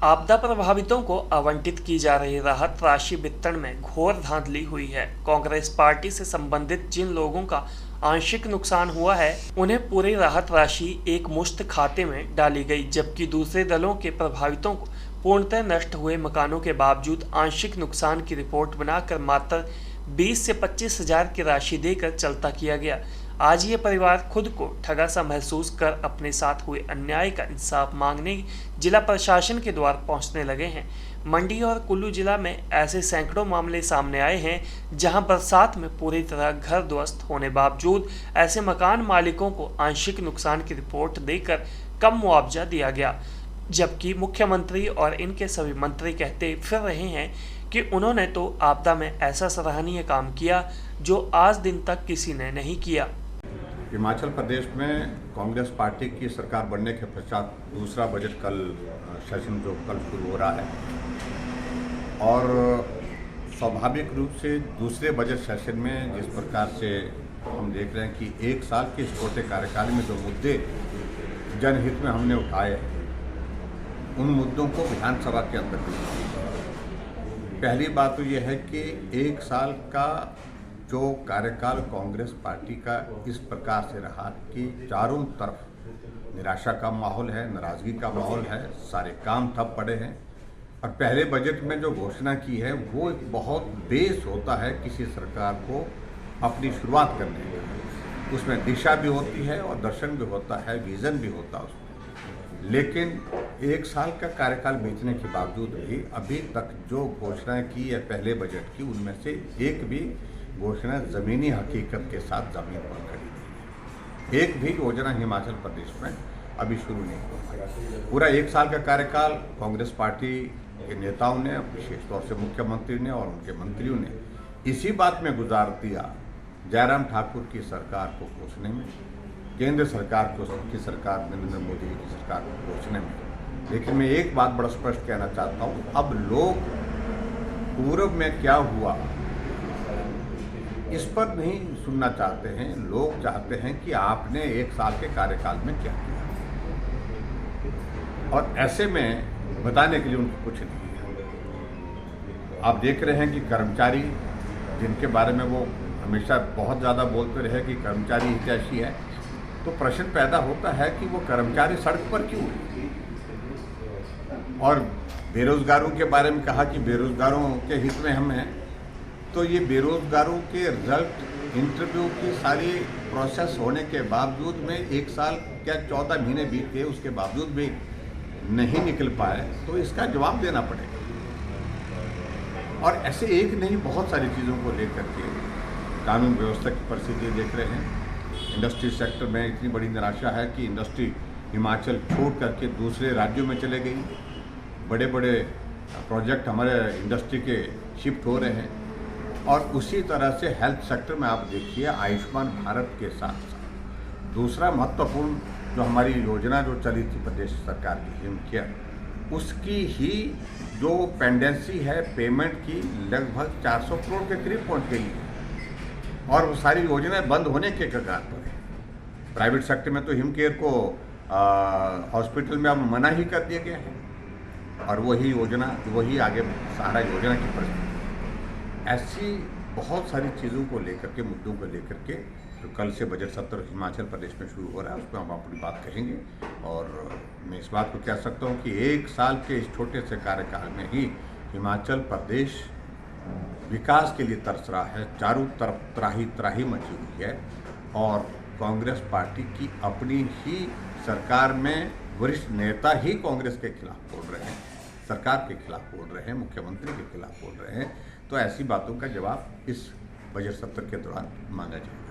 आपदा प्रभावितों को आवंटित की जा रही राहत राशि वितरण में घोर धांधली हुई है। कांग्रेस पार्टी से संबंधित जिन लोगों का आंशिक नुकसान हुआ है, उन्हें पूरी राहत राशि एक मुश्त खाते में डाली गई, जबकि दूसरे दलों के प्रभावितों को पूर्णतः नष्ट हुए मकानों के बावजूद आंशिक नुकसान की रिपोर्ट बनाकर मात्र 20 से 25 हजार की राशि देकर चलता किया गया। आज ये परिवार खुद को ठगा सा महसूस कर अपने साथ हुए अन्याय का इंसाफ मांगने जिला प्रशासन के द्वार पहुंचने लगे हैं। मंडी और कुल्लू जिला में ऐसे सैकड़ों मामले सामने आए हैं, जहां बरसात में पूरी तरह घर ध्वस्त होने बावजूद ऐसे मकान मालिकों को आंशिक नुकसान की रिपोर्ट देकर कम मुआवजा दिया गया, जबकि मुख्यमंत्री और इनके सभी मंत्री कहते फिर रहे हैं कि उन्होंने तो आपदा में ऐसा सराहनीय काम किया जो आज दिन तक किसी ने नहीं किया। हिमाचल प्रदेश में कांग्रेस पार्टी की सरकार बनने के पश्चात दूसरा बजट कल सेशन जो कल शुरू हो रहा है, और स्वाभाविक रूप से दूसरे बजट सेशन में जिस प्रकार से हम देख रहे हैं कि एक साल के इस छोटे कार्यकाल में जो मुद्दे जनहित में हमने उठाए, उन मुद्दों को विधानसभा के अंदर पहली बात तो यह है कि एक साल का जो कार्यकाल कांग्रेस पार्टी का इस प्रकार से रहा कि चारों तरफ निराशा का माहौल है, नाराजगी का माहौल है, सारे काम ठप पड़े हैं। और पहले बजट में जो घोषणा की है वो एक बहुत बेस होता है किसी सरकार को अपनी शुरुआत करने का। उसमें दिशा भी होती है और दर्शन भी होता है, विजन भी होता है उसमें। लेकिन एक साल का कार्यकाल बीतने के बावजूद भी अभी तक जो घोषणाएं की है पहले बजट की, उनमें से एक भी घोषणा ज़मीनी हकीकत के साथ ज़मीन पर खड़ी नहीं है। एक भी योजना हिमाचल प्रदेश में अभी शुरू नहीं हुआ। पूरा एक साल का कार्यकाल कांग्रेस पार्टी के नेताओं ने, विशेष तौर से मुख्यमंत्री ने और उनके मंत्रियों ने इसी बात में गुजार दिया, जयराम ठाकुर की सरकार को कोसने में, केंद्र सरकार की सरकार नरेंद्र मोदी की सरकार को कोसने में। लेकिन मैं एक बात बड़ा स्पष्ट कहना चाहता हूँ, अब लोग पूर्व में क्या हुआ इस पर नहीं सुनना चाहते हैं। लोग चाहते हैं कि आपने एक साल के कार्यकाल में क्या किया, और ऐसे में बताने के लिए उनको कुछ नहीं है। आप देख रहे हैं कि कर्मचारी जिनके बारे में वो हमेशा बहुत ज़्यादा बोलते रहे कि कर्मचारी हितैषी है, तो प्रश्न पैदा होता है कि वो कर्मचारी सड़क पर क्यों है। और बेरोजगारों के बारे में कहा कि बेरोजगारों के हित में हम हैं, तो ये बेरोजगारों के रिजल्ट इंटरव्यू की सारी प्रोसेस होने के बावजूद में एक साल क्या 14 महीने बीत गए, उसके बावजूद भी नहीं निकल पाए, तो इसका जवाब देना पड़ेगा। और ऐसे एक नहीं, बहुत सारी चीज़ों को लेकर के कानून व्यवस्था की परिस्थिति देख रहे हैं। इंडस्ट्री सेक्टर में इतनी बड़ी निराशा है कि इंडस्ट्री हिमाचल छोड़ करके दूसरे राज्यों में चले गई। बड़े बड़े प्रोजेक्ट हमारे इंडस्ट्री के शिफ्ट हो रहे हैं। और उसी तरह से हेल्थ सेक्टर में आप देखिए, आयुष्मान भारत के साथ साथ दूसरा महत्वपूर्ण जो हमारी योजना जो चली थी प्रदेश सरकार की हिम केयर, उसकी ही जो पेंडेंसी है पेमेंट की लगभग 400 करोड़ के करीब पहुंच गई है, और वो सारी योजनाएं बंद होने के कगार पर है। प्राइवेट सेक्टर में तो हिम केयर को हॉस्पिटल में अब मना ही कर दिया गया है, और वही आगे सहारा योजना की परिस्थिति। ऐसी बहुत सारी चीज़ों को लेकर के, मुद्दों को लेकर के जो कल से बजट सत्र हिमाचल प्रदेश में शुरू हो रहा है, उसमें हम अपनी बात कहेंगे। और मैं इस बात को कह सकता हूँ कि एक साल के इस छोटे से कार्यकाल में ही हिमाचल प्रदेश विकास के लिए तरस रहा है। चारों तरफ त्राही त्राही मची हुई है, और कांग्रेस पार्टी की अपनी ही सरकार में वरिष्ठ नेता ही कांग्रेस के खिलाफ बोल रहे हैं, सरकार के खिलाफ बोल रहे हैं, मुख्यमंत्री के खिलाफ बोल रहे हैं। तो ऐसी बातों का जवाब इस बजट सत्र के दौरान मांगा जाए।